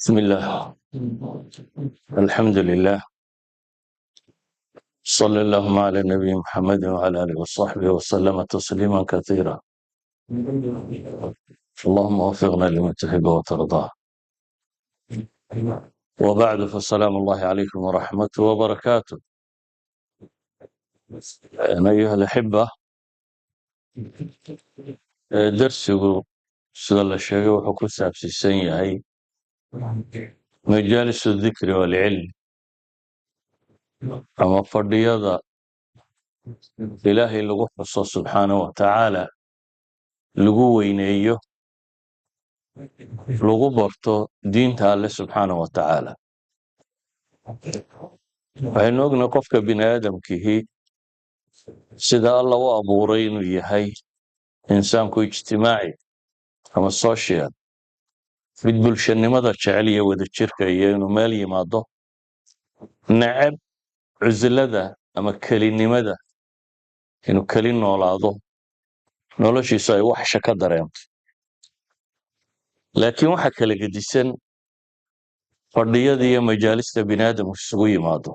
بسم الله. الحمد لله. صلى اللهم على نبي محمد وعلى آله وصحبه وسلم تسليما كثيرا. اللهم وفقنا لما تحب وترضى. وبعد فالسلام الله عليكم ورحمته وبركاته. أيها الأحبة، درسgu sida la sheegay wuxuu ku saabsiisan yahay majaalis الذikri والعلم ama fadhiyada ilaahay lagu xuso subxaanaه wa tacaala, lagu weyneeyo, lagu barto diinta alle subxaanaه wa tacaala. waxaynu ognahay qofka bini aadamkihi sida alla u abuuray inuu yahay insaanku ijtimaaci ama social, mid bulshanimada jecel iyo wadajirka iyo inuu meel yimaado, neceb cuslada ama kelinimada, inuu keli noolaado, noloshiisu ay waxsha ka dareemto. laakiin waxa kala gedisan fadhiyada iyo majaalista bini aadamku isugu yimaado.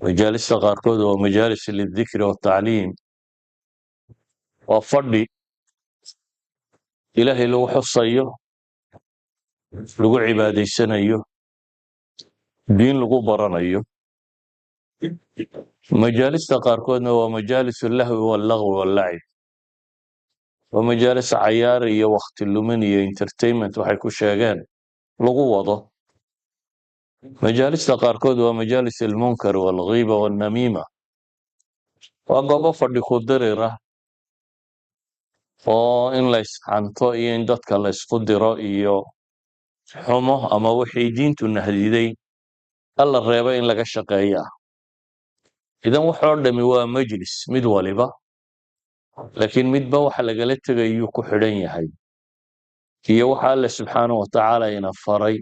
majaalista qaarkood waa majaalis lidikri watacliim, waa fadhi ilaahay lagu xusayo, lagu cibaadaysanayo, diin lagu baranayo. majaalista qaarkoodna waa majaalis lahwi wallagwi wallacib, waa majaalis cayaar iyo wakti lumin iyo entertainment waxay ku sheegeen lagu wado. majaalista qaarkood waa majaalis almunkar walghiiba wannamiima, waa goobo fadhi ku dirir ah oo in la isxanto iyo in dadka la isku diro iyo xumo ama wixii diintu nahdiday alla reebay in laga shaqeeya. idan waxoo dhami waa majlis mid waliba, laakiin midba waxa lagala tegayuu ku xidhan yahay iyo waxa alle subxaanahu wa tacaala ina faray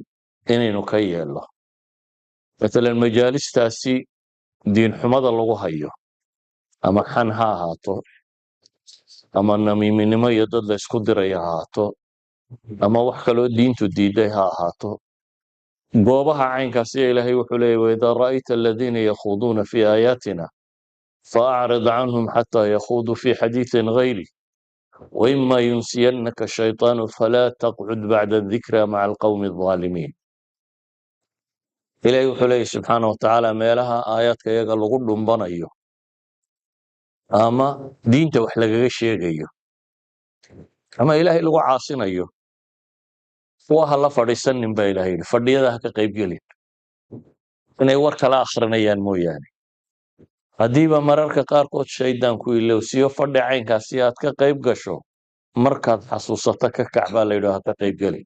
inaynu ka yeelno. matalan majaalistaasi diin xumada lagu hayo, ama xan ha ahaato, ama namiiminimo iyo dad la isku diray ha ahaato, ama wax kaloo diintu diiday ha ahaato, goobaha caynkaas iyo ilaahay wuxuu leeyahy waidaa ra'ayta aladiina yakhuuduuna fii aayaatina faacrid canhum xataa yakhuuduu fii xadiiثin gayri waima yunsiyannaka shayطaanu falaa taqcud bacda dikra maca alqowmi الظaalimiin. ilaahay wuxuu leeyahy subxaana wa tacaala meelaha aayaadka iyaga lagu dhumbanayo ama diinta wax lagaga sheegayo ama ilaahay lagu caasinayo, kuwa ha la fadhiisanin baa ilahay yidhi, fadhiyada ha ka qaybgelin, inay war kala akhrinayaan mooyaane. haddiiba mararka qaarkood shaydaanku ilowsiyo fadhi caynkaasi aad ka qayb gasho, markaad xasuusato ka kac baa la yidhi, ha ka qaybgelin.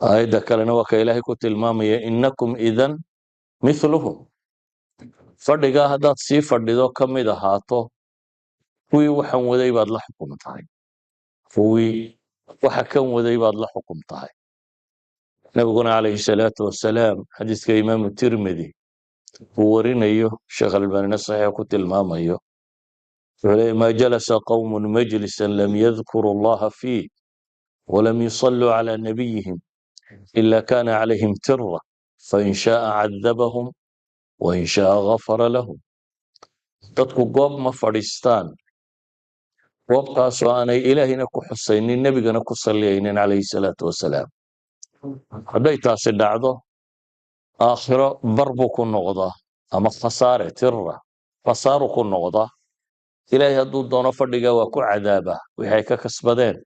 aayadda kalena waa ka ilaahay ku tilmaamaya innakum idan miluhum, fadhigaa haddaad sii fadhido ka mid ahaato kuwii waxan waday baad la xukum tahay, kuwii waxa kan waday baad la xukum tahay. nabiguna calayhi salaatu wasalaam xadiiska imaamu tirmidi uu warinayo, sheekh albanina saxiix ku tilmaamayo, wuxuu leeyahy maa jalasa qowmun majlisan lam yadkuru allaha fiih walam yusalluu calaa nabiyihim ila kana calayhim tira fain shaaa cadabahum wain shaaa gafara lahum. dadku goob ma fadhiistaan goobtaasoo aanay ilaahina ku xusaynin, nebigana ku salliyaynin calayhi salaatu wasalaam. hadday taasi dhacdo, aakhiro bar buu ku noqdaa ama khasaare tira, khasaaru ku noqdaa. ilaahay hadduu doono fadhiga waa ku cadaabaa wixii ay ka kasbadeen,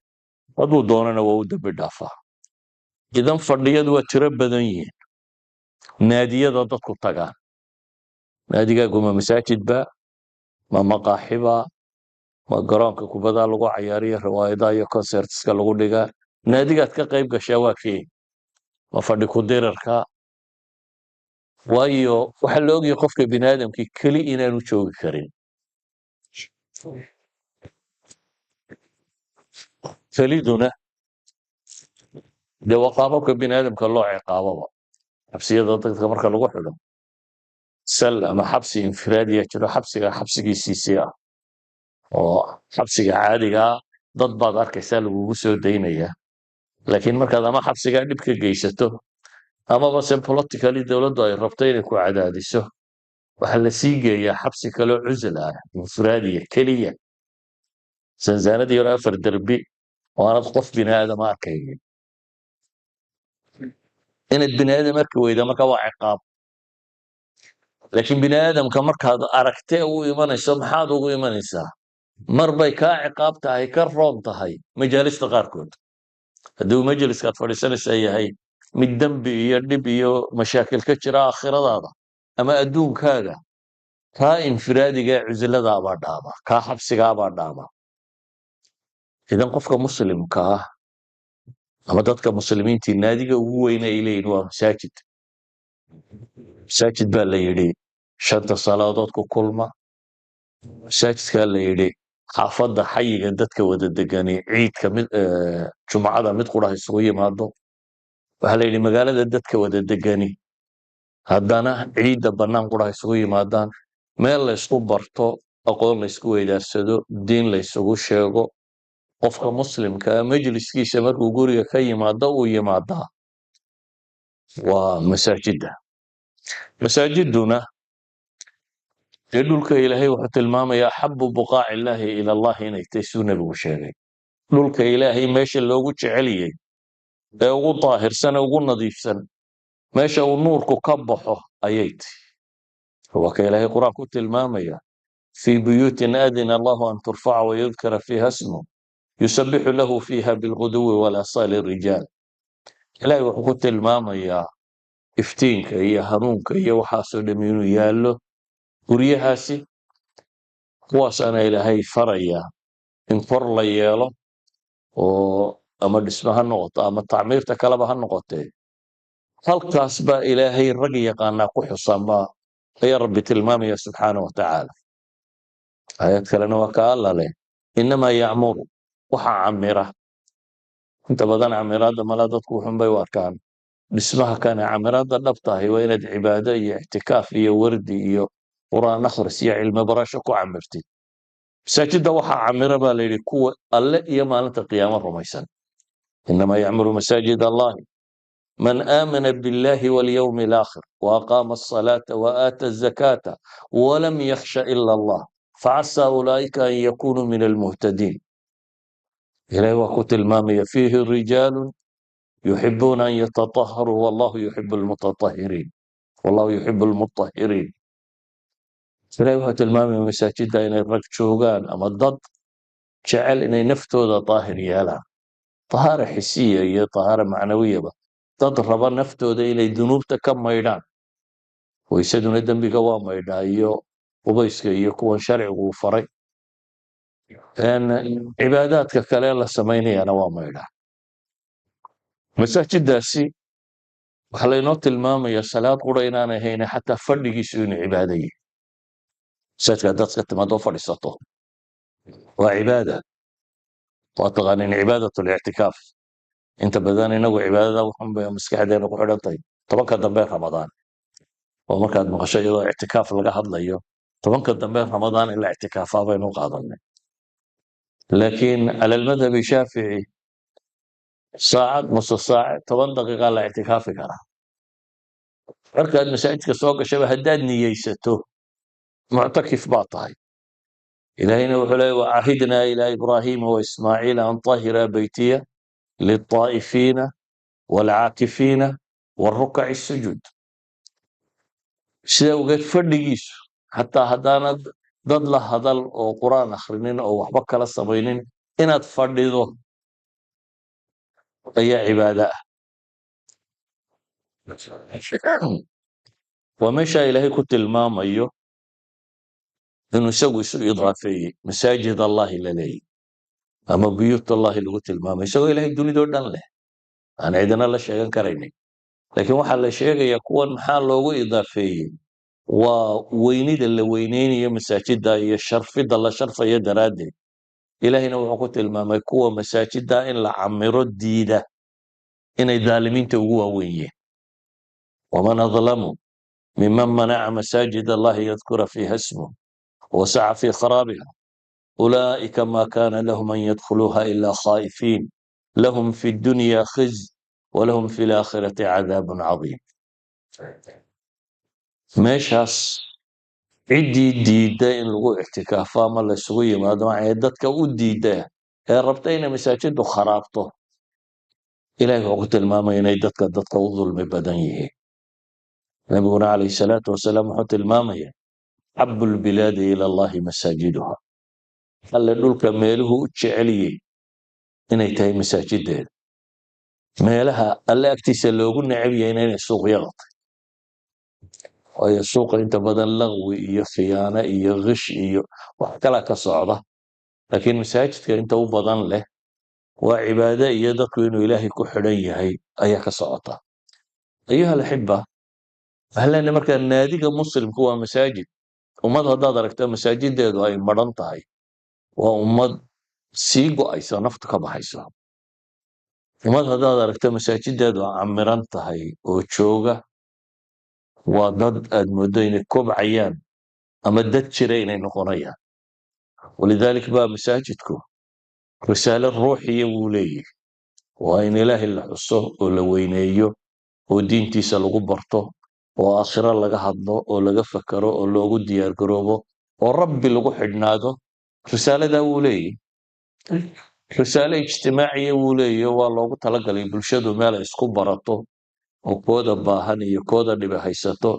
hadduu doonana waa u dembi dhaafaa. idan fadhiyadu waa tiro badan yihiin. naadiyada dadku tagaan, naadigaagu ma masaajidba, ma maqaaxiba, ma garoonka kubadda lagu cayaariyo, riwaayadaha iyo concertska lagu dhigaa, naadigaad ka qayb gashaa waa kee? ma fadhi ku dirarka? waayo waxaa la ogyahay qofka bini aadamkii keli inaanu joogi karin. keliduna dee waa qaababka bini aadamka loo ciqaababa. xabsiyada dadka marka lagu xidho, sal ama xabsi infiraadiya jiro, xabsigiisiisii ah oo xabsiga caadigaa dad baad arkaysaa lagugu soo daynaya. laakiin markaad ama xabsigaa dhib ka geysato amaba se politically dowladdu ay rabto inay ku cadaadiso waxaa la sii geeyaa xabsi kaloo cusl ah infiraadiya keliya sansaanadii hore 4 derbi oo aanad qof bini aadama arkaynin inaad bini aadam arki weyda marka waa ciqaab laakiin bini aadamka markaad aragtee u imanayso maxaad ugu imanaysaa mar bay kaa ciqaab tahay ka roon tahay majaalista qaarkood haddii uu majliskaad fadhiisanaysaa yahay mid dembi iyo dhib iyo mashaakil ka jira aakhiradaada ama adduunkaaga kaa infiraadiga ee cusladaabaa dhaama kaa xabsigaabaa dhaama idan qofka muslimka ah ama dadka muslimiintii naadiga ugu weyne ay leeyihin waa masaajid masaajid baa la yidhi 5 salaadood ku kulma masaajidkaa la yidhi xaafadda xayiga dadka wada degani ciidka jumcada mid qura ha isugu yimaado waxaa la yidhi magaalada dadka wada degani haddana ciidda bannaan qura ha isugu yimaadaan meel laysku barto aqoon laysku weydaarsado diin laysugu sheego qofka muslimka majliskiisa markuu guriga ka yimaado uu yimaadaa waa masaajidda masaajiduna dee dhulka ilaahay wuxuu tilmaamayaa axabu buqaaci illaahi ila allahi inay tahay suu nebigu sheegay dhulka ilaahay meesha loogu jeceliyey ee ugu daahirsan ee ugu nadiifsan meesha uu nuurku ka baxo ayay tahy waa ka ilaahay qur-aan ku tilmaamaya fii buyuutin aadina allahu an turfaca wayudkara fiiha smu yusabixu lahu fiiha bilguduwi walasaali rijaal ilaahay wuxuu ku tilmaamayaa iftiinka iyo hanuunka iyo waxaasoo dham inuu yaallo guryahaasi kuwaasaana ilaahay faraya in kor la yeelo oo ama dhisme ha noqoto ama tacmiirta kaleba ha noqotee halkaas baa ilaahay rag yaqaanaa ku xusan baa ayaa rabbi tilmaamaya subxaana wa tacaala aayad kalena waa ka alla leh inamaa yacmuru waxaa camira inta badan camiraadda mala dadku wuxun bay u arkaan dhismaha kane camiraadda dhabtahay waa inaad cibaado iyo ictikaaf iyo wardi iyo qur'aan akhris iyo cilmi barasho ku camirtid masaajidda waxaa camira baa layidhi kuwa alle iyo maalinta qiyaamo rumaysan inamaa yacmuru masaajid allahi man aamana biاllahi walyawmi alaakhir waaqaama asalaata waaata azakaata walam yakhsha ila allah facasaa ulaa'ika an yakunuu min almuhtadiin ilahay waa ku tilmaamaya fiihi rijaalu yuxibuuna an yatataharuu wallahu yuxibu almutatahiriin wallahu yuxibu almutahiriin ilahay wuxuu tilmaamaya masaajidda inay rag joogaan ama dad jecel inay naftooda daahir yeelaan tahaara xisiya iyo tahaara macnawiyaba dad raba naftooda inay dunuubta ka maydhaan waysaduna dembiga waa maydhaa iyo qubayska iyo kuwan sharcigu uu faray cibaadaadka kale la samaynayana waa maydhaa masaajiddaasi waxaa laynoo tilmaamaya salaad qura inaanay hayne xataa fadhigiisu inuu cibaado yahay masaajidka haddaad iska timaado fadhiisato waa cibaada waa taqaanin cibaadat lictikaaf inta badan inagu cibaadada wuxunbay maskaxdeena ku xidhan tahay 10ka dambe ramadaan oo markaad maqasho iyadoo ictikaaf laga hadlayo 10ka dambe ramadaan in la ictikaafaa baynu qaadanay laakiin cala almadhabi shaafici saacad nusu saac 10 daqiiqa la ictikaafi karaa markaad masaajidka soo gashaba haddaad niyeysato muctakif baa tahay ilaahayna wuxuu leeyahy wacahidnaa ilaa ibraahiima waismaaciila an tahira beytiya lilطaa'ifiina waalcaakifiina warukaci sujuud sida ogeed fadhigiisu xataa haddaanad dad la hadal oo qur'aan akhrinin oo waxba kala samaynin inaad fadhido ayaa cibaado ah waa meesha ilaahay ku tilmaamayo inuu isagu isu idaafeeyey masaajid allahi la leeyahy ama buyuut allahi lagu tilmaamay isagoo ilaahay dunidoo dhan leh aan cidina la sheegan karaynin laakiin waxaa la sheegayaa kuwan maxaa loogu idaafeeyey waa weynida la weyneynayo masaajidda iyo sharfidda la sharfayo daraaddeed ilaahayna wuxuu ku tilmaamay kuwa masaajidda in la camiro diida inay daalimiinta ugu waaweyn yihiin waman adlamu miman manaca masaajid allahi yadkura fiiha smuh wasaca fii kharaabiha ulaa'ika ma kana lahum an yadkhuluuha ilaa khaa'ifiin lahum fi dunya khizy walahum fi laakhirati cadaabun cadiim. meeshaas ciddii diidda in lagu ictikaafo ama la isugu yimaado waxay dadka u diidda ee rabta inay masaajiddu kharaabto, ilahay wuxuu ku tilmaamaya inay dadka u dulmi badan yihiin. nabiguna calayhi salaatu wasalaam wuxuu tilmaamaya xabu lbilaadi ila allahi masaajiduha, alle dhulka meeluhu u jeceliyey inay tahay masaajideeda. meelaha alle agtiisa loogu necab yahayna inay suuqyada tahay, waayo suuqa inta badan laqwi iyo khiyaano iyo kish iyo wax kala ka socda, laakiin masaajidka inta u badan leh waa cibaado iyo dadku inuu ilaahay ku xidhan yahay ayaa ka socota. ayuha alaxiba, waxaan leenahay markaa naadiga muslimku waa masaajid. ummad haddaad aragto masaajideedu ay madhan tahay, waa ummad sii go'aysa, naftu ka baxayso. ummad haddaad aragto masaajideedu camiran tahay oo jooga, waa dad aad moodo inay kobcayaan ama dad jira inay noqonayaan. walidalik baa masaajidku risaalo ruuxiya wuu leeyahy, waa in ilaahay la xuso oo la weyneeyo oo diintiisa lagu barto oo aakhiro laga hadlo oo laga fakero oo loogu diyaargaroobo oo rabbi lagu xidhnaado. risaaladaa wuu leeyahy. risaale ijtimaaciya wuu leeyahy, waa loogu talagalay bulshadu meel ay isku barato oo kooda baahan iyo kooda dhibi haysato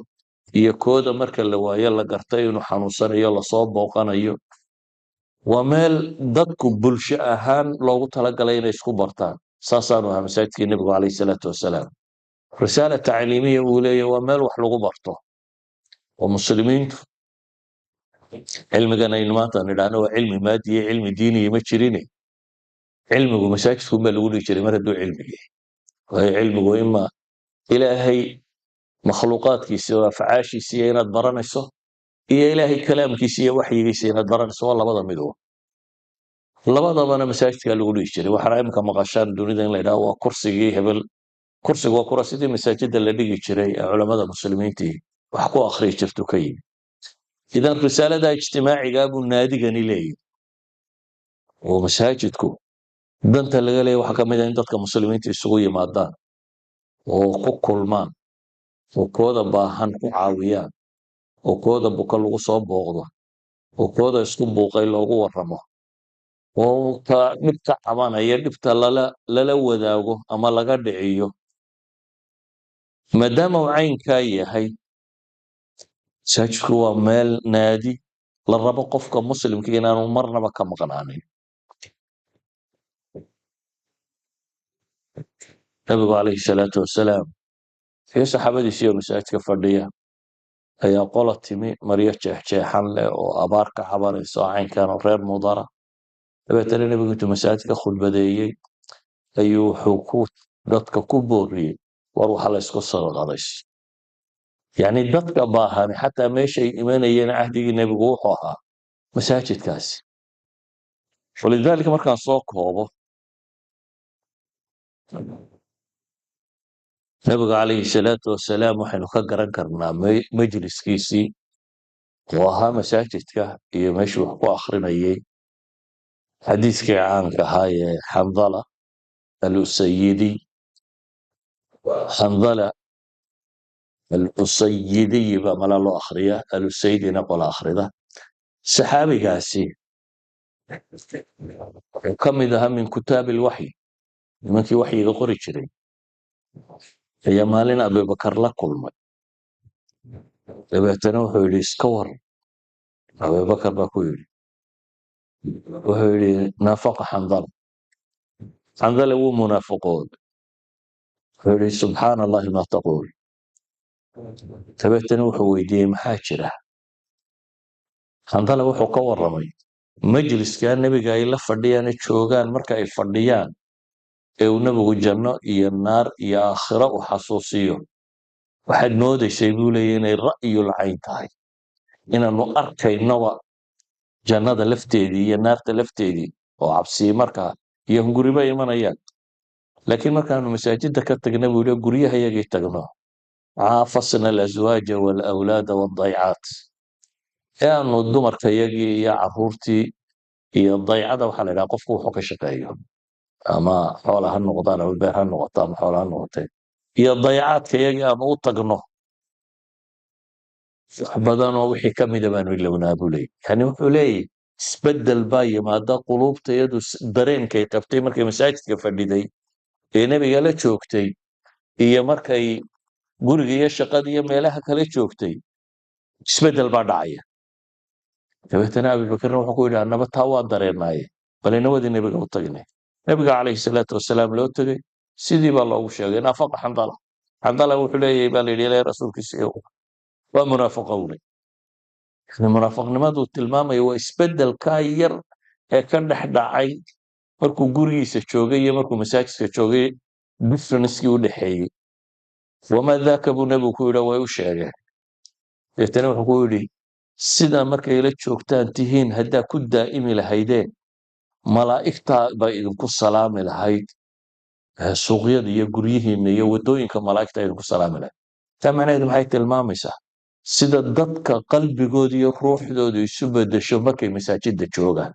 iyo kooda marka la waayo la gartay inuu xanuunsanayo lasoo booqanayo. waa meel dadku bulsho ahaan loogu talagalay inay isku bartaan. saasaanu ahaa masaajidkii nebigu calayhi salaatu wasalaam. risaala tacliimiya wuu leeyahy, waa meel wax lagu barto oo muslimiintu cilmigan aynu maanta nidhaahno waa cilmi maadiye, cilmi diiniya ma jirine, cilmigu masaajidkunbaa lagu dhihi jiray mar hadduu cilmi yahay. waayo cilmigu ima ilaahay makhluuqaadkiisa oo afcaashiisiiya inaad baranayso, iyo ilaahay kalaamkiisa iyo waxyigiisa inaad baranayso, waa labada midow. labadabana masaajidkaa lagu dhihi jiray. waxaana imika maqashaan dunida in la yidhaho waa kursigii hebel. kursigu waa kurasidii masaajida la dhigi jiray ee culamada muslimiintii wax ku akhriyi jirtu ka yimi. idan risaalada ijtimaacigaa buu naadigani leeyahy, oo masaajidku danta laga leeya waxaa ka mid ah in dadka muslimiinta isugu yimaadaan oo ku kulmaan oo kooda baahan ku caawiyaan oo kooda buka lagu soo booqdo oo kooda isku buuqay loogu warramo oo ka dhibka cabanaya dhibta lala wadaago ama laga dhiciyo. maadaama uu caynkaa yahay, masaajidku waa meel naadi la rabo qofka muslimka inaanu marnaba ka maqnaanin. nabigu calayhi salaatu wasalaam iyo saxaabadiisii oo masaajidka fadhiya ayaa qola timi maryo jeexjeexan leh oo abaar ka cabanayso caynkan oo reer mudara. dabeetana nebigu intuu masaajidka khudbadeeyey ayuu wuxuu dadka ku booriyey war waxa la ysku sadaqadayso. yacni dadka baahani xataa meeshay imanayeen cahdigii nebigu wuxuu ahaa masaajidkaasi. walidaalika markaan soo koobo, nabiga calayhi salaatu wasalaam waxaynu ka garan karnaa majliskiisii oo ahaa masaajidka iyo meeshuu wax ku akhrinayay. xadiiskii caanka ahaa ee xandala alusayidiy, xandala alusayidiy baa mala loo akhriya, alusayidina qola akhrida. saxaabigaasi wuxuu ka mid ahaa min kutaabi ilwaxyi, nimankii waxyiga qori jiray. ayaa maalin abibakar la kulmay. dabeetana wuxuu yidhi iska waran. abibakar baa ku yidhi, wuxuu yidhi naafaqa xandala. xandala wuu munaafiqooday. wuxuu yidhi subxaana allahi maa taquul. dabeetana wuxuu weydiiyey maxaa jira. xandala wuxuu ka warramay majliskaa nebiga ay la fadhiyaan ee joogaan. marka ay fadhiyaan ee uu nebigu janno iyo naar iyo aakhiro u xasuusiyo, waxaad moodaysay buu leeyahy inay ra'yul cayn tahay, inaanu arkaynaba jannada lafteedii iyo naarta lafteedii oo cabsii markaa iyo hunguriba imanayaan. laakiin markaanu masaajidda ka tagna buu yidhi guryahayagii tagno, caafasna alaswaaja waalawlaada waaldaycaat, ee aanu dumarkayagii iyo caruurtii iyo daycada waxaa la yidhaha qofku wuxuu ka shaqeeyo ama xoola ha noqdaan ama beer ha noqoto ama xoola ha noqotee iyo dayacaadka iyagii aanu u tagno wax badan oo wixii ka mida baanu ilownaa buu leeyahy yani wuxuu leeyahy isbeddel baa yimaada quluubta iyadu dareenkay qabtay markay masaajidka fadhiday ee nebiga la joogtay iyo markay guriga iyo shaqada iyo meelaha kale joogtay isbeddel baa dhacaya dabeetana abubakarna wuxuu ku yidhi annaba taa waa dareenaaye bal inawadii nebiga u tagnay nebiga calayhi salaatu wasalaam loo tegey sidii baa loogu sheegay naafaqa xandala xandala wuxuu leeyahay baa la yidhi ilaahay rasuulkiisa waa munaafiqowne yani munaafiqnimaduu tilmaamaya waa isbeddelkaa yar ee ka dhex dhacay markuu gurigiisa joogay iyo markuu masaajidka joogay differencekii u dhexeeyey wamaa daaka buu nebigu ku yidhi way u sheegeen deetana wuxuu ku yidhi sidaa markay la joogtaan tihiin haddaa ku daa'imi lahaydeen malaa'igtaa bay idinku salaami lahayd suuqyada iyo guryihiinna iyo waddooyinka malaa'igta idinku salaami lahayd taa macnaheedu maxay tilmaamaysaa sida dadka qalbigooda iyo ruuxdooda isu beddesho markay masaajidda joogaan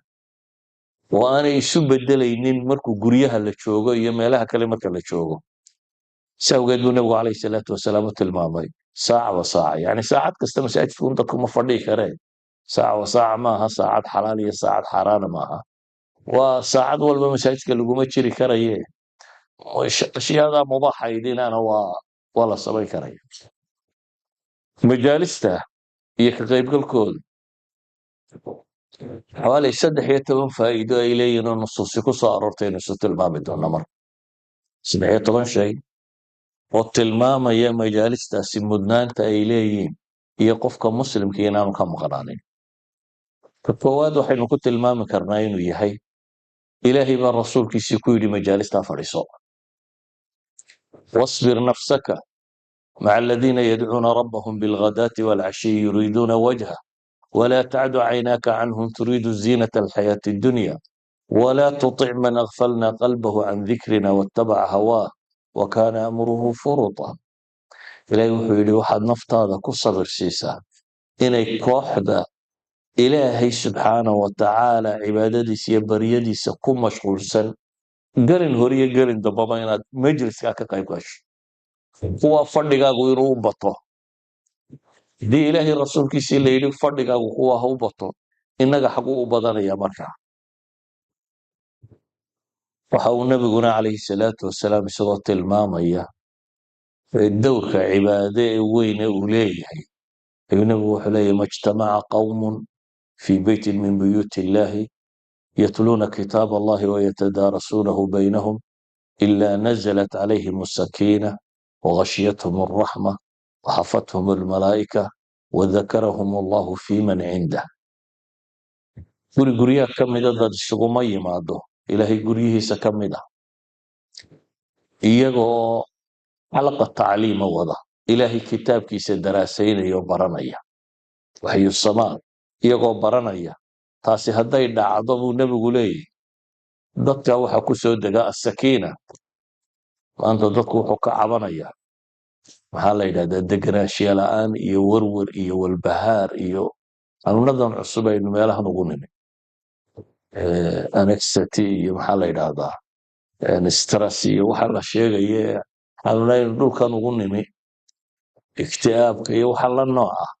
oo aanay isu beddelaynin markuu guryaha la joogo iyo meelaha kale marka la joogo si awgeed buu nebigu calayhi salaatu wasalaam u tilmaamay saaca wa saaca yani saacad kasta masaajidkun dadku ma fadhii kareen saaca wa saaca maaha saacad xalaal iyo saacad xaaraana maaha waa saacad walba masaajidka laguma jiri karaye ashyaada mubaaxaydinana waa la samayn karaya majaalista iyo ka qaybgalkooda xawaaley 13 faa'iido ay leeyihiin oo nusuusi ku soo aroortay aynu isu tilmaami doona marka 13 shay oo tilmaamaya majaalistaasi mudnaanta ay leeyihiin iyo qofka muslimka inaanu ka maqnaanin ka koowaad waxaynu ku tilmaami karnaa inuu yahay ilaahay baa rasuulkiisii ku yidhi majaalistaa fadhiiso wasbir nafsaka maca aladiina yadcuuna rabbahum bilghadaati waalcashiyi yuriiduuna wajha ولا تعد عيناك عنهم تريد زينة الحياة الدنيا ولا تطع من أغفلنا قلبه عن ذكرنا واتبع هواه وكان أمره فرطا إلهي وحيلي واحد نفتاذا كصبر سيسا إني كوحدة إلهي سبحانه وتعالى عبادتي سيبريدي سكون مشغول سن قرن هوريا قرن دبابا إنا مجلس كاكا قيباش هو فردقا غيرو بطو haddii ilaahay rasuulkiisii la yidhi fadhigaagu kuwa ha u bato innaga xaguu u badanaya markaa waxa uu nebiguna calayhi salaatu wasalaam isagoo tilmaamaya dowrka cibaade ee weyne uu leeyahay ayuu nebigu wuxuu leeyahy majtamaca qawmun fii beytin min buyuuti illaahi yatluuna kitaab allahi wayatadaarasuunahu baynahum ila nazalat calayhim asakiina wagashyathum alraxma وحفتهم الملائكة وذكرهم الله في من عنده guriyaa ka mida dad isuguma yimaado ilaahay guryihiisa ka mid ah iyagoo xalaqa tacliima wada ilaahay kitaabkiisa daraasaynaya oo baranaya waxyu samaa iyagoo baranaya taasi hadday dhacdo buu nebigu leeyahy dadka waxaa ku soo dega asakiina maanta dadku wuxuu ka cabanaya maxaa la yidhahdaa deganaanshiya la'aan iyo werwer iyo walbahaar iyo xanuunadan cusub aynu meelahan ugu nimi anexity iyo maxaa la yidhahdaa stress iyo waxa la sheegaye xanuunaynu dhulkan ugu nimi ikti'aabka iyo waxa la nooc ah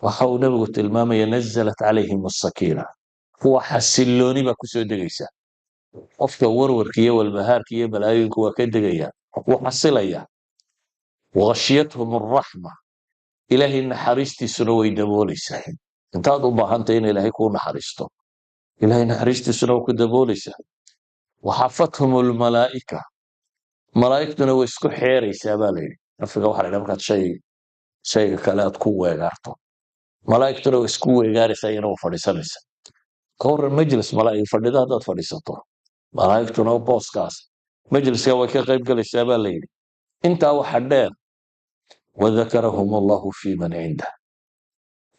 waxa uu nebigu tilmaamaya nazalat calayhim asakiina kuwa xasilooni baa kusoo degaysa qofka werwerka iyo walbahaarka iyo balaayinku waa ka degayaan wuu xasilaya wagashyathum alraxma ilaahay naxariistiisuna way daboolaysaa intaad u baahantay in ilaahay kuu naxariisto ilaahay naxariistiisuna waa ku daboolaysaa waxafathum almalaa'ika malaa'igtuna way isku xeeraysaa baa layidhi nafiga waxa la yidhaha markaad shayga kale aad ku weegaarto malaa'igtuna way isku weegaaraysaa iyana waa fadhiisanaysa ka warran majlis malaa'ig fadhida haddaad fadhiisato malaa'igtuna booskaas majliska way ka qayb galaysaa baa layidhi intaa waxa dheer وذكرهم الله في من عنده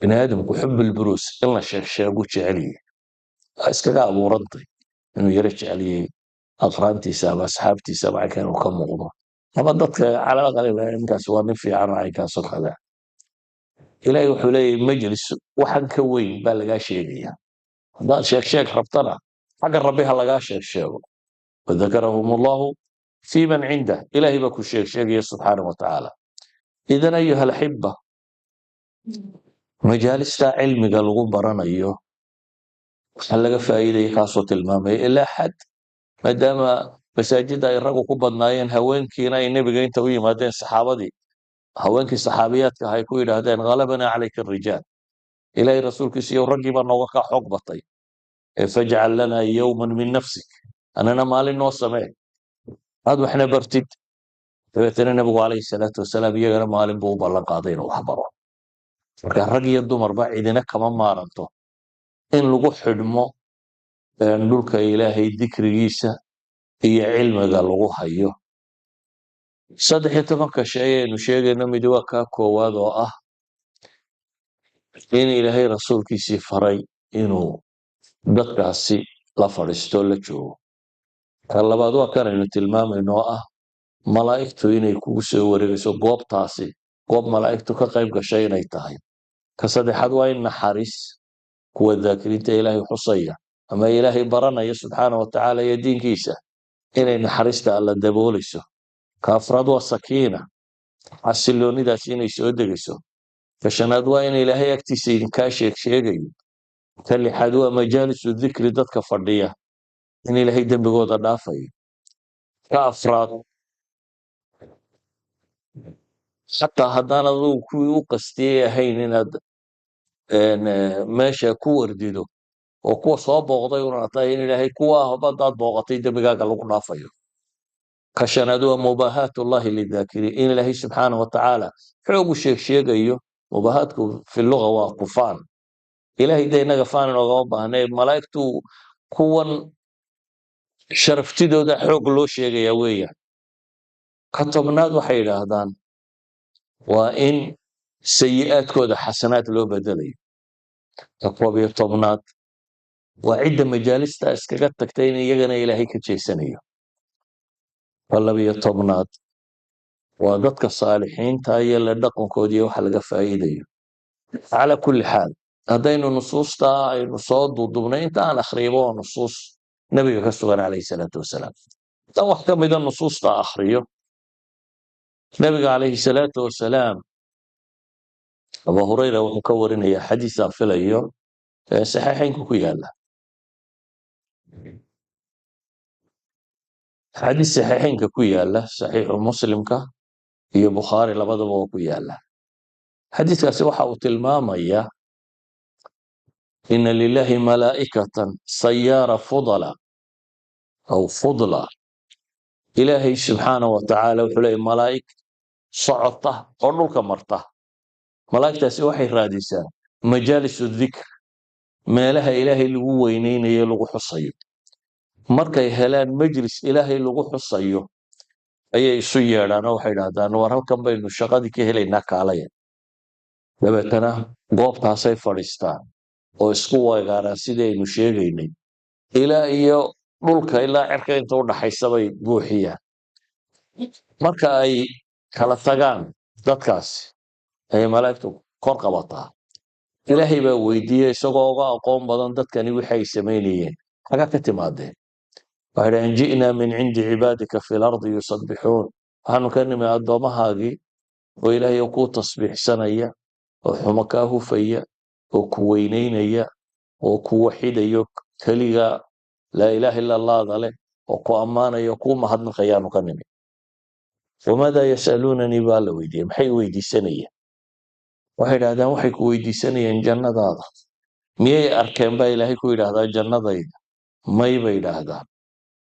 بني آدم كحب البروس إلا شاقو جعلي أسكاقا أبو رنطي إنه يرجع لي أقرانتي سابا أصحابتي سابا كانوا كم موضوع أما ضدك على الأقل إنك سوى نفي عن عيكا صدق هذا إلهي وحولي مجلس وحن كوين بالغا شيقيا ضاد شيك ربطنا حق ربيها لغا شيك وذكرهم الله في من عنده إلهي بكو شيء سبحانه وتعالى. إذن أيها الأحبة مجالس علم قالوا برنا أيوه حلقة فائدة خاصة المامي إلا حد ما دام مساجد أي رجل كبرناين هوين كينا النبي جاي توي ما دين صحابة دي هوين كي صحابيات كهيكون هذين غلبنا عليك الرجال إلهي رسولك سيو رجبا نوقع حقبتي فاجعل لنا يوما من نفسك أنا مالي نوصمه هذا إحنا برتد فبتنا النبي عليه الصلاة والسلام يجرى مالي بو بلن قاضين وحبروا marka rag iyo dumarba cidina kama maaranto in lagu xidhmo dhulka ilaahay dikrigiisa iyo cilmiga lagu hayo 13 shay aynu sheegayno mid waa ka koowaad oo ah in ilaahay rasuulkiisii faray inuu dadkaasi la fadhiisto la joogo kan labaad waa kan aynu tilmaamayno oo ah malaa'igtu inay kugu soo wareegayso goobtaasi goob malaa'igtu ka qayb gashay inay tahay ka saddexaad waa in naxariis kuwa daakiriinta ilaahay xusaya ama ilaahay baranaya subxaana wa tacaala iyo diinkiisa inay naxariista alla daboolayso ka afraad waa sakiina xasiloonidaas inay soo degayso ka shanaad waa in ilaahay agtiisa idinkaa sheegayo ka lixaad waa majaalisu dikri dadka fadhiya in ilaahay dembigooda dhaafayo ka afraad xataa haddaan adugu kuwii u qastiyey ahayn inaad meesha ku wardido oo kuwa soo booqday una tahay in ilaahay kuwa hadaad booqatay dembigaaga lagu dhaafayo ka shanaad waa mubaahaatullahi lidhaakiriin in ilaahay subxaana wa tacaala xoogu sheegayo mubaahaadku fi luga waa kufaan ilaahay de inaga faan inoogama baahnay malaa'igtu kuwan sharaftidooda xoog loo sheegaya weeyaan ka tobnaad waxay yidhaahdaan waa in sayi'aadkooda xasanaad loo bedelayo ka koob iyo tobnaad waa cidda majaalista iskaga tagtay in iyagana ilaahay ka jeesanayo ka labiyo tobnaad waa dadka saalixiinta iyo la dhaqankoodii waxa laga faa'iidayo calaa kulli xaal haddaynu nusuusta aynu soo duudubnay inta aan akhriyoba waa nusuus nabiga ka sugan calayhi salaatu wasalaam tan wax ka mida nusuusta akhriyo nabiga calayhi salaatu wasalaam abu hurayra wuxuu ka warinayaa xadiisaa filayo saxiixaynku ku yaala xadiis saxiixaynka ku yaala saxiixu muslimka iyo bukhaari labadaba oo ku yaala xadiiskaasi waxa uu tilmaamayaa ina lilahi malaa'ikatan sayaara fudala aw fudla ilaahay subxaana wa tacaala wuxuu leeyahy malaa'ig socota oo dhulka marta malaa'igtaasi waxay raadisaa majaalisu dikr meelaha ilaahay lagu weyneynayo lagu xusayo markay helaan majlis ilaahay lagu xusayo ayay isu yeedhaan oo waxay idhahdaan war halkan baynu shaqadii ka helaynaa kaalaya dabeetana goobtaasay fadhiistaan oo isku weegaaraan sidii aynu sheegaynay ilaa iyo dhulka ilaa cirka inta u dhaxaysa bay buuxiyaan marka ay kala tagaan dadkaasi ayay malaa'igtu kor qabataa ilaahay baa weydiiyey isagoo uga aqoon badan dadkani wixii ay samaynayeen xagaa ka timaadeen waxay dhahaan ji'naa min cindi cibaadika fi lardi yusabbixuun waxaanu ka nimi addoomahaagii oo ilaahay kuu tasbiixsanaya oo xumo kaa hufaya oo ku weynaynaya oo ku waxidaya keliga laa ilaaha illa allaada leh oo ku ammaanaya kuu mahadnaqayaanu ka nimi wamaadaa yas'aluunanii baa la weydiiyey maxay weydiisanayeen waxay idhahdaan waxay ku weydiisanayeen jannadaada miyay arkeen baa ilaahay ku yidhaahdaa jannadayda may bay idhaahdaan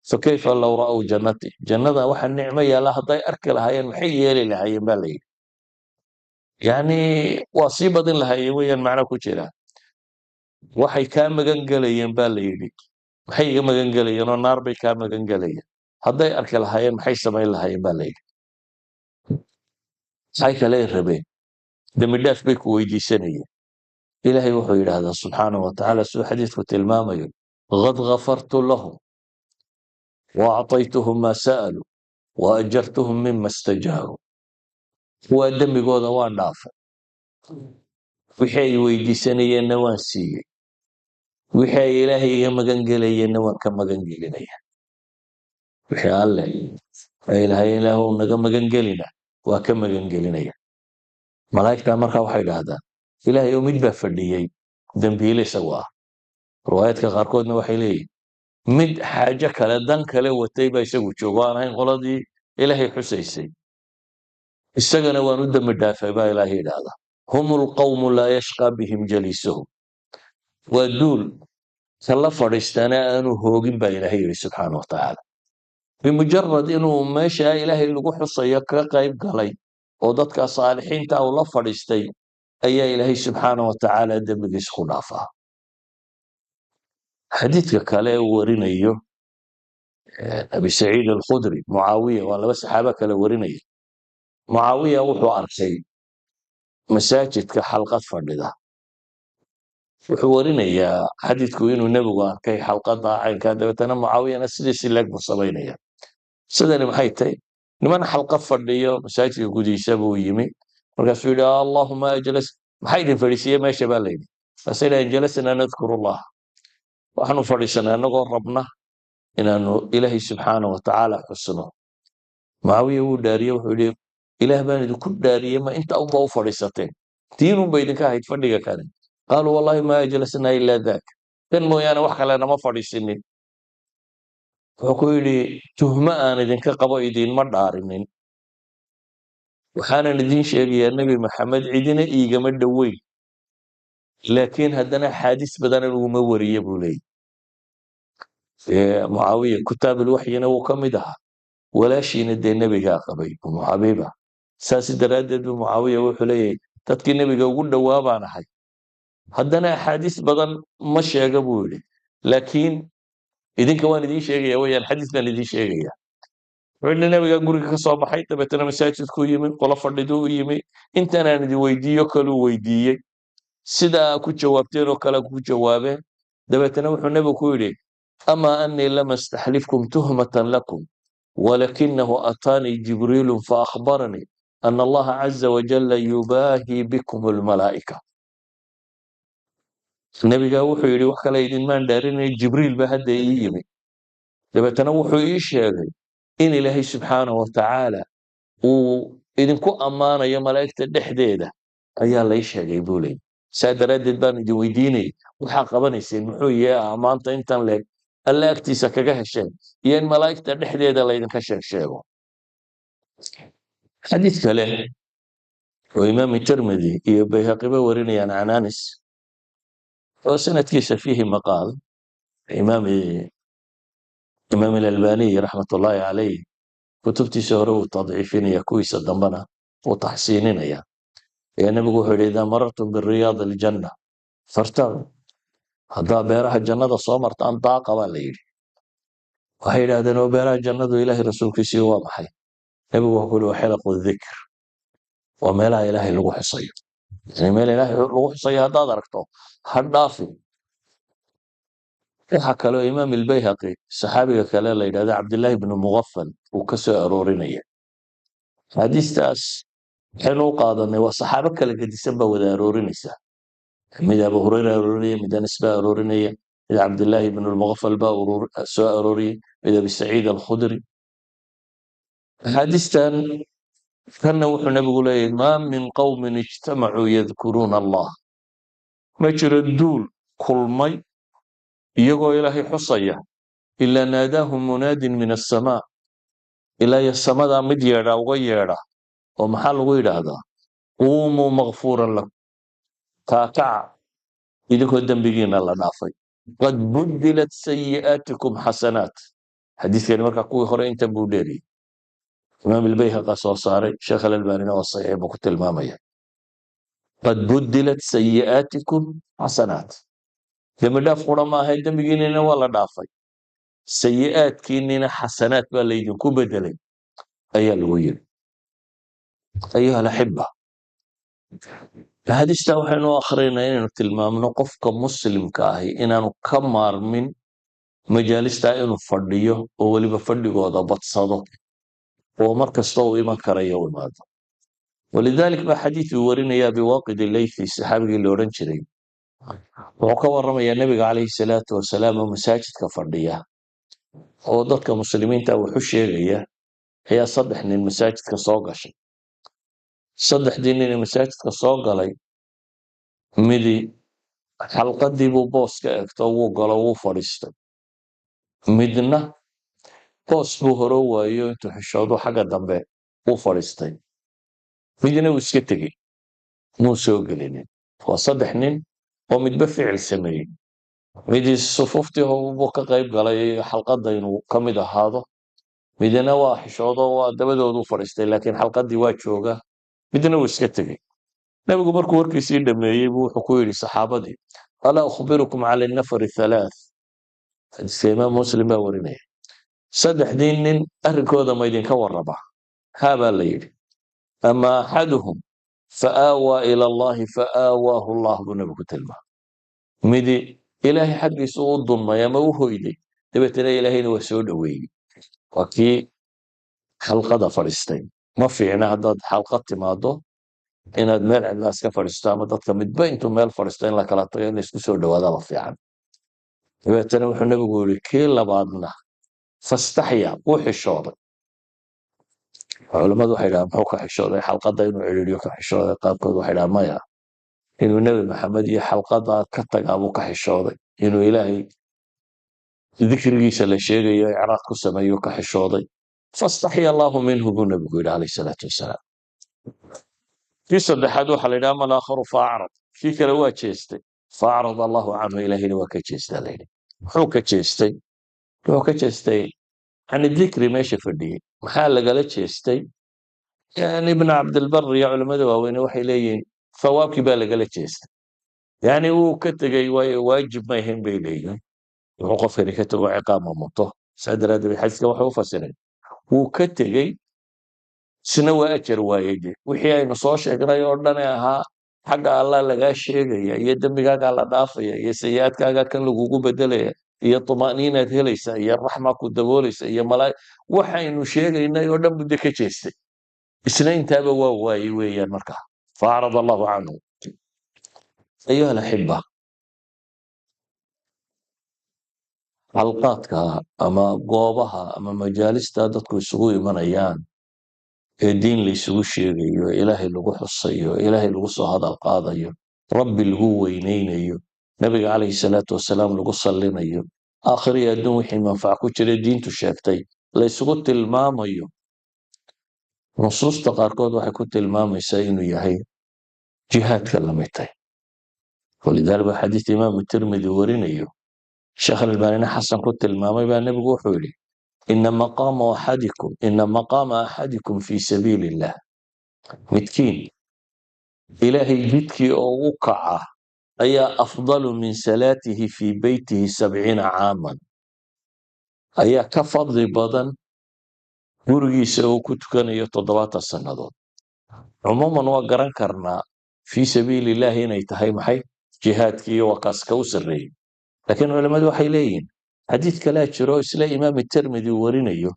fakayfa low ra'w jannati jannada waxa nicmo yaalla hadday arki lahaayeen maxay yeeli lahaayeen baa la yidhi yacni waa sii badin lahaayeen weeyaan macno ku jira waxay kaa magan gelayeen baa la yidhi maxay iga magan gelayeen oo naar bay kaa magan gelayeen hadday arki lahaayeen maxay samayn lahaayeen baa la yidhi maxay kale rabeen dembi dhaaf bay ku weydiisanayeen ilaahay wuxuu yidhaahdaa subxaana wa tacaala siduu xadiidku tilmaamayo qad ghafartu lahum wa acطaytuhum maa sa'aluu wa ajartuhum mima istajaaruu kuwaa dembigooda waan dhaafay wixii ay weydiisanayeenna waan siiyey wixii ay ilaahay iga magan gelayeenna waan ka magan gelinaya wixii alle ay lahay ilaahu naga magan gelina waa ka magan gelinaya. malaa'igta markaa waxay idhaahdaan ilaahay oo mid baa fadhiyey dembiile isagu ah. riwaayaadka qaarkoodna waxay leeyihin mid xaajo kale dan kale watay baa isagu joogo aan ahayn qoladii ilaahay xusaysay, isagana waan u dembi dhaafay baa ilaahay idhaahda. hum lqawmu laa yashqaa bihim jaliisuhum, waa duul kala fadhiistaana aanu hoogin baa ilaahay yidhi subxaana wa tacaala. bimujarad inuu meesha ilaahay lagu xusayo ka qayb galay oo dadka saalixiinta uu la fadhiistay ayaa ilaahay subxaana wa tacaala dembigiis ku dhaafaa. xadiidka kale uu warinayo abi saciid alkhudri, mucaawiya, waa laba saxaaba kale warinaya. mucaawiya wuxuu arkay masaajidka xalqad fadhida. wuxuu warinayaa xadiidku inuu nebigu arkay xalqada caynkaa, dabeetana mucaawiyana sidiisi leeg buu samaynaya. sidani maxay tahay? niman xalqad fadhiyo masaajidka gudihiisa buu yimi, markaasuu yidhi allahuma ajlas, maxaa idin fadhiisiiye meesha baa layidhi. markaasay dhahan jalasnaa nadkuru llah, waxaanu fadhiisanay annagoo rabna inaanu ilaahay subxaana wa tacaala xusno. mucaawiya wuu dhaariye, wuxuu yidhi ilaah baan idinku dhaariyey ma inta unba u fadhiisateen, diinunba idinka ahayd fadhiga kale. qaaluu wallahi ma ajlasnaa ila dak, kan mooyaane wax kale nama fadhiisinin. wuxuu ku yidhi tuhmo aan idinka qabo idinma dhaarinin, waxaanan idiin sheegayaa nebi maxamed cidina iigama dhoweyn, laakiin haddana axaadiis badan inuguma wariye buu leeyay. mucaawiya kutaabulwaxyina wuu ka mid ahaa, walaashiina dee nebigaa qabay umu xabiiba. saas daraaddeed buu mucaawiya wuxuu leeyahay dadkii nebiga ugu dhowaa baan ahay, haddana axaadiis badan ma sheega buu yidhi, laakiin idinka waan idiin sheegaya weyaan, xadiis baan idiin sheegaya. wuxuu yidhi nebiga guriga ka soo baxay, dabeetana masaajidkuu yimi, qolo fadhiduu u yimi, intaanaan idin weydiiyo kaluu weydiiyey, sidaa ku jawaabteen oo kale ku jawaabeen. dabeetana wuxuu nebigu ku yidhi ama anii lama astaxlifkum tuhmatan lakum walakinahu ataanii jibriilu faahbaranii ana allaha caza wajalla yubaahii bikum almalaa'ika. nebigaa wuxuu yidhi wax kale idinmaan dhaarinay, jibriil ba hadda ii yimi, dabeetana wuxuu ii sheegay in ilaahay subxaana wa tacaala uu idinku ammaanayo malaa'igta dhexdeeda ayaa lay sheegay buu leeyay. saa daraaddeed baan idin weydiinayay waxaa qabanayseen muxuu yahay ammaanta intan leeg alla agtiisa kaga hesheen iyo in malaa'igta dhexdeeda laydinka sheego. xadiid kale oo imaam tirmidi iyo bayhaqiba warinayaan can anas oo sanadkiisa fiihi maqaal, imaam alalbaniy raxmatullaahi calayh kutubtiisa hore uu tadciifinaya, kuwiisa dambena uu taxsiininaya. ayaa nebigu wuxuu yidhi idaa marartum biriyaad aljanna fartagu, haddaa beeraha jannada soo martaan daaqa baa la yidhi. waxay yidhahdeen oo beeraha jannadu ilaahay rasuulkiisii waa maxay? nebigu wuxuu yidhi waa xilaqu dikr, waa meelaha ilaahay lagu xusayo. yani meel ilaahay lagu xusayo haddaad aragto ha dhaafin. waxa kaloo imaam albayhaqi saxaabiga kale la yidhahda cabdillaahi bnu mugafal uu ka soo aroorinaya. xadiistaas waxaynu u qaadanay waa saxaabo kala gedisan baa wada aroorinaysa. mid abu hureyra aroorinaya, mid anas baa aroorinaya, mid cabdillaahi bnu lmugafal baa soo arooriyey, mid abi saciid alkhudri. axaadiistan kanna wuxuu nebigu leeyahy maa min qowmin ijtamacuu yadkuruuna allah, ma jiro duul kulmay iyagoo ilaahay xusaya ilaa naadaahum munaadin min asamaa, ilaa iyo samadaa mid yeedha uga yeedha oo maxaa lagu yidhaahdaa quumuu makfuuran lakum, kaakaca idinkoo dembigiina la dhaafay, qad budilat sayi'aatikum xasanaat. xadiiskani markaa kuwii hore intan buu dheeriyey. imaam albayhaqa soo saaray, sheekh alalbanina waa saxiix buu ku tilmaamaya. qad budilat sayi'aatikum xasanaat, dembi dhaaf qura ma ahayn, dembigiinina waa la dhaafay, sayi'aadkiinina xasanaat baa laydinku bedelay ayaa lagu yiri. ayuha alaxiba, axaadiistaa waxaynu akhrinaynaa inaynu tilmaamno qofka muslimka ahi inaanu ka maarmin majaalistaa inuu fadhiyo oo weliba fadhigooda badsado oo mar kasta uu iman karayo u imaado. walidalik baa xadiid uu warinaya biwaaqid leythi, saxaabigii la odhan jiray, wuxuu ka warramayaa nebiga calayhi salaatu wasalaam oo masaajidka fadhiya oo dadka muslimiinta wuxu sheegaya ayaa 3 nin masaajidka soo gashay. 3dii nin ee masaajidka soo galay midi xalqadii buu boos ka egto wuu galo wuu fadhiistay. midna boos buu hore u waayo intuu xishoodu xagga dambe u fadhiistay. midna wuu iska tegey muu soo gelinin. waa 3 nin oo midba ficil sameeyey. midii sufuftii buu ka qayb galay xalqadda inuu ka mid ahaado. midna waa xishoodo waa dabadoodu u fadhiistay laakiin xalqadii waa jooga. midna wuu iska tegey. nabigu markuu warkiisii dhameeyey buu wuxuu ku yidhi saxaabadii alaa ukhbirukum cala nafari halaath. xadiiska imaam muslim baa warinaya. 3dii nin arrinkooda ma idinka warraba? haa baa la yidhi. ama axaduhum faaawaa ila allahi faaawaahu allah buu nabigu tilmaamay. midi ilaahay xaggiisu u dunmay ama u hoyday dabeetana ilaahayna waa soo dhoweeyey. waa kii xalqada fadhiistay. ma fiicna haddaad xalqad timaado inaad meel cidlaas ka fadhiisto ama dadka midba intuu meel fadhiisto in la kala tago in laysku soo dhawaadaba fiican. dabeetana wuxuu nabigu yidhi kii labaadna fastaxya wuu xishooday. culammadu waxay dhahaan muxuu ka xishooday? xalqadda inuu ciriiriyo ka xishooday. qaarkood waxay dhahaan maya, inuu nebi maxamed iyo xalqadda ka tagaa buu ka xishooday. inuu ilaahay dikrigiisa la sheegayo icraad ku sameeyo ka xishooday. fastaxya allahu minhu buu nabigu yidhi calayhi salaatu wasalaam. kii saddexaad waxaa la yidhaha ama aakharu faacrad. kii kale waa jeestay. faacrad allahu canhu ilaahayna waa ka jeestaa la yidhi. muxuu ka jeestay? wuxuu ka jeestay can dikri meesha fadhiyey. maxaa lagala jeestay? ibn cabdilbar iyo culimmada waaweyne waxay leeyihiin thawaabkii baa lagala jeestay. yani wuu ka tegey waayo waajib ma ahayn bay leeyihin. wuxuu qofkani ka tego ciqaab ma muto. saa daraaddeed bay xadiiska waxay u fasireen wuu ka tegey isna waa ajar waayey. de wixii aynu soo sheegnay oo dhane ahaa xagga allah lagaa sheegaya iyo dembigaagaa la dhaafaya iyo sayi-aadkaagaa kan lagugu bedelaya iyo tuma'niinaad helaysa iyo raxmaa ku daboolaysa iyo waxaynu sheegaynay oo dhan budde ka jeestay. isna intaaba waa waayey weeyaan markaa. faacrad allahu canhu. ayuha alaxiba, xalqaadka ama goobaha ama majaalista dadku isugu imanayaan ee diin la isugu sheegayo, ilaahay lagu xusayo, ilaahay lagu soo hadal qaadayo, rabbi lagu weyneynayo, nabiga calayhi salaatu wasalaam lagu sallinayo, aakhir iyo adduun wixii manfac ku jira diintu sheegtay la isugu tilmaamayo. nusuusta qaarkood waxay ku tilmaamaysaa inuu yahay jihaadka la mid tahay. walidaalika baa xadiis imaamu tirmidi warinayo sheekh albaanina xasan ku tilmaamay baa nebigu wuxuu yidhi ina maqaama axadikum fii sabiili illah. midkiin ilaahay jidkii oo u kaca ayaa afdalu min salaatihi fii beytihi 70 caaman. ayaa ka fadli badan gurigiisa uu ku tukanayo 70 sannadood. cumuuman waa garan karnaa fii sabiili illaahi inay tahay maxay? jihaadkii waa kaaska u sarreeyey. laakiin culammadu waxay leeyihin xadiid kalea jiro isla imaam tirmidi warinayo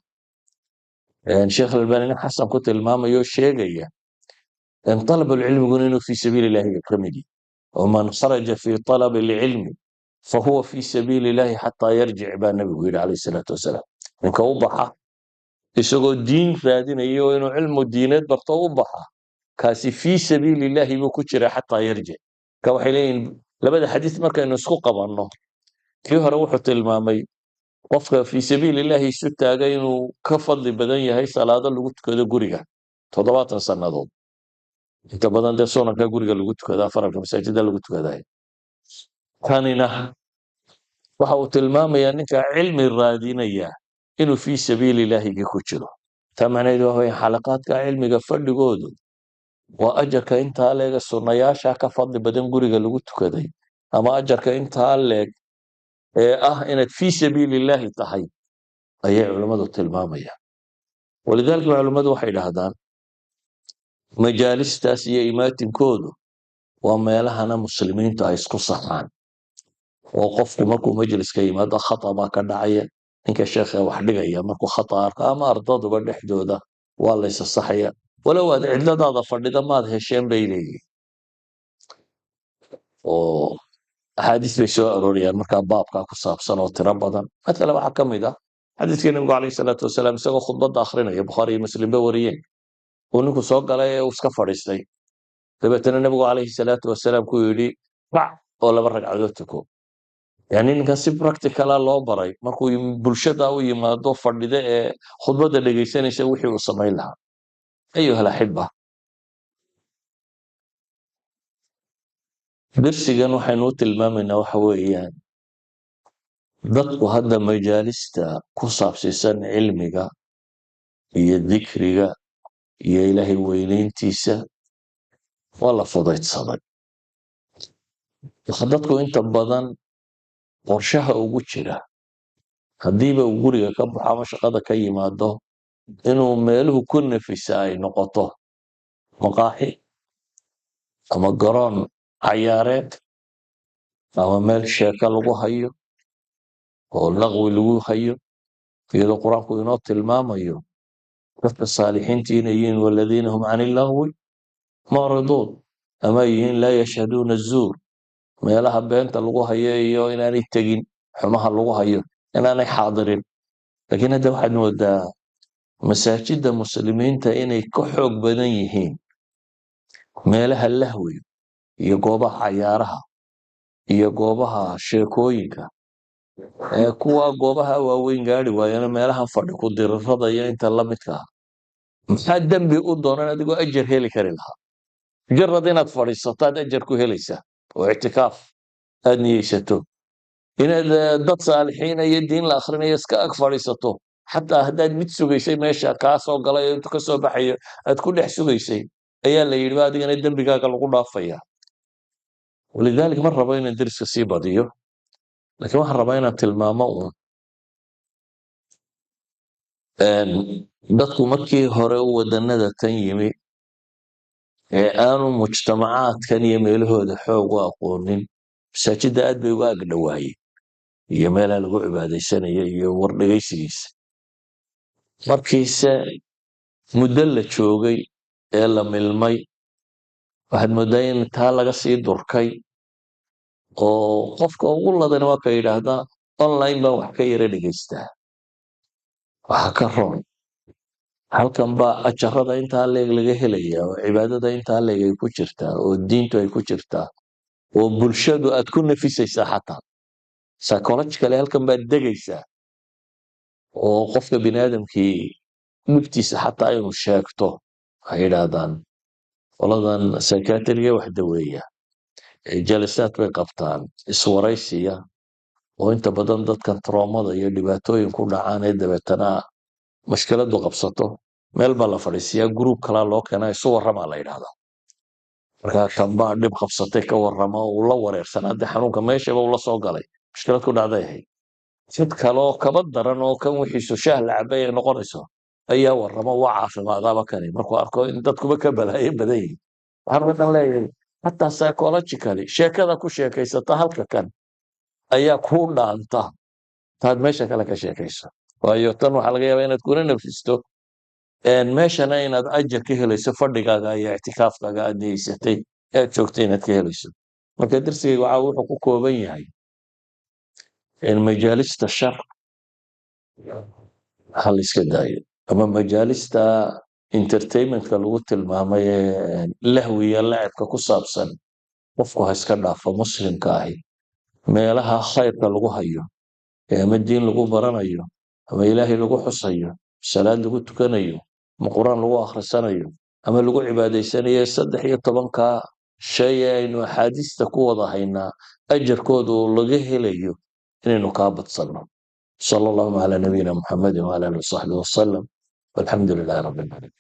sheekh albanina xasan ku tilmaamayo sheegaya طalab alcilmiguna inuu fii sabiili illahi ka mid yahay. waman kharaja fii طalab alcilmi fahuwa fii sabiili illahi xataa yarjic baa nabigu yidhi calayhi salaatu wasalaam. ninka u baxa isagoo diin raadinayo inuu cilmu diineed barto u baxa kaasi fii sabiili illahi buu ku jira xataa yarjic. marka waxay leeyihin labada xadiis markaynu isku qabanno kii hore wuxuu tilmaamay qofka fii sabiili illahi isu taagay inuu ka fadli badan yahay salaado lagu tukado guriga 70 sannadood. inta badan dee sunanka guriga lagu tukadaa, faralka masaajida lagu tukadaa. kanina waxa uu tilmaamayaa ninka cilmi raadinaya inuu fii sabiili illahigi ku jiro. taa macnaheedu waa weyn xalaqaadka cilmiga fadhigoodu waa ajarka intaa leega sunnayaasha ka fadli badan guriga lagu tukaday ama ajarka intaa leeg ee ah inaad fii sabiili illaahi tahay ayay culammadu tilmaamayaan. walidaalika culammadu waxay dhahdaan majaalistaas iyo imaatinkoodu waa meelahana muslimiintu ay isku saxaan. oo qofku markuu majliska yimaado khata baa ka dhacaya. ninka sheekha wax dhigaya markuu khata arko ama ardaduba dhexdooda waa la isasaxaya. walow aad cidladaada fadhida maad hesheen bay leeyihin. oo axaadiis bay soo aroorayaan markaa baabkaa ku saabsan oo tiro badan. matala waxaa ka mid ah xadiiskii nabigu calayhi salaatu wasalaam isagoo khudbadda akhrinaya bukhaari iyo muslimba wariyeen uu ninku soo galay ee uu iska fadhiistay dabeetana nabigu calayhi salaatu wasalaam ku yidhi bac oo 2 ragcadood tuko yani ninkan si practicala loo baray markuu bulshada u yimaado fadhida ee khudbadda dhegaysanaysa wixii uu samayn lahaa ayuha alaxiba darsigan waxaynu u tilmaamaynaa waxa weeyaan dadku hadda majaalista ku saabsiisan cilmiga iyo dikriga iyo ilaahay weynayntiisa waa la fudaydsaday waxa dadku inta badan qorshaha ugu jira haddiiba uu guriga ka baxo ama shaqada ka yimaado inuu meeluhu ku nafisa ay noqoto maqaaxi ama garoon cayaareed ama meel sheeko lagu hayo oo laqwi lagu hayo iyadoo qur-aanku inoo tilmaamayo dadka saalixiintii inay yihiin waladiina hum cani illahwi mucriduun ama yihiin laa yashhaduuna azuur meelaha beenta lagu hayo iyo inaanay tegin xumaha lagu hayo inaanay xaadirin laakiin hadda waxaad moodaa masaajidda muslimiinta inay ka xoog badan yihiin meelaha lahwiga iyo goobaha cayaaraha iyo goobaha sheekooyinka ee kuwa goobaha waaweyn gaari waayana meelaha fadhi ku dirirada iyo inta la midka ah maxaa dembi u doonan adigoo ajar heli kari lahaa mujarad inaad fadhiisato aad ajar ku helaysaa oo ictikaaf aad niyeysato inaad dad saalixiina iyo diin la akhrinayo iska ag fadhiisato xataa haddaad mid sugaysay meesha kaa soo galay oo intu ka soo baxayo aad ku dhex sugaysay ayaa la yidhi adigana dembigaaga lagu dhaafaya walidaalika ma rabo inaan deriska sii badiyo laakiin waxaan rabaa inaan tilmaamo uun dadku markii hore u wadanada tan yimi ee aanu mujtamacaadkan iyo meelahooda xoog u aqoonin masaajidda aad bay uga agdhowaayeen iyo meelaha lagu cibaadaysanayo iyo wardhegaysigiisa markiise muddo la joogay ee la milmay waxaad moodaa in taa laga sii durkay oo qofka ugu ladan waa ka yidhaahdaa online baan wax ka yara dhegaystaa waxa ka roon halkan baa ajarada intaa leeg laga helaya oo cibaadada intaa leeg ay ku jirtaa oo diintu ay ku jirtaa oo bulshadu aad ku nafisaysaa xataa psychologically halkan baad degaysaa oo qofka biniaadamkii dhibtiisa xataa inuu sheegto waxay yidhaahdaan qoladan psychiatriga wax daweeya jalisaad bay qabtaan iswaraysiya oo inta badan dadkan troomada iyo dhibaatooyin ku dhacaan ee dabeetana mashkiladu qabsato meel baa la fadhiisiyaa gruub kalaa loo keenaa isu warramaa la yidhahdaa markaa kan baa dhib qabsatay ka warrama uu la wareersanaa dee xanuunka meeshaba uu la soo galay mushkilad ku dhacday ahayd sid kaloo kaba daran oo kan wixiisu shaah la cabay ay noqonayso ayaa warrama waa caafimaadaaba kani markuu arko in dadkuba ka balaayo badan yihin waxaan wadan leeyahay hataa psychologically sheekada ku sheekaysata halka kan ayaa kuu dhaanta taad meesha kale ka sheekayso waayo tan waxaa laga yaabaa inaad kuna nafisto meeshana inaad ajar ka helayso fadhigaaga iyo ictikaafkaaga aad niyeysatay aad joogtay inaad ka helayso marka darsigayga waxaa wuxuu ku kooban yahay majaalista shar ha la iska daayo ama majaalista entertainmentka lagu tilmaamay ee lahwiya lacibka ku saabsan qofku ha iska dhaafo muslimka ahi meelaha khayrka lagu hayo ee ama diin lagu baranayo ama ilaahay lagu xusayo salaad lagu tukanayo ama quraan lagu akhrisanayo ama lagu cibaadaysanayo 13 shay aynu axaadiista ku wada haynaa ajarkooda oo laga helayo inaynu kaa badsanno sala allahu calaa nabiyina muxamedin wala alihi wasaxbihi wasalam walxamdu lilahi rabbi alcaalamiin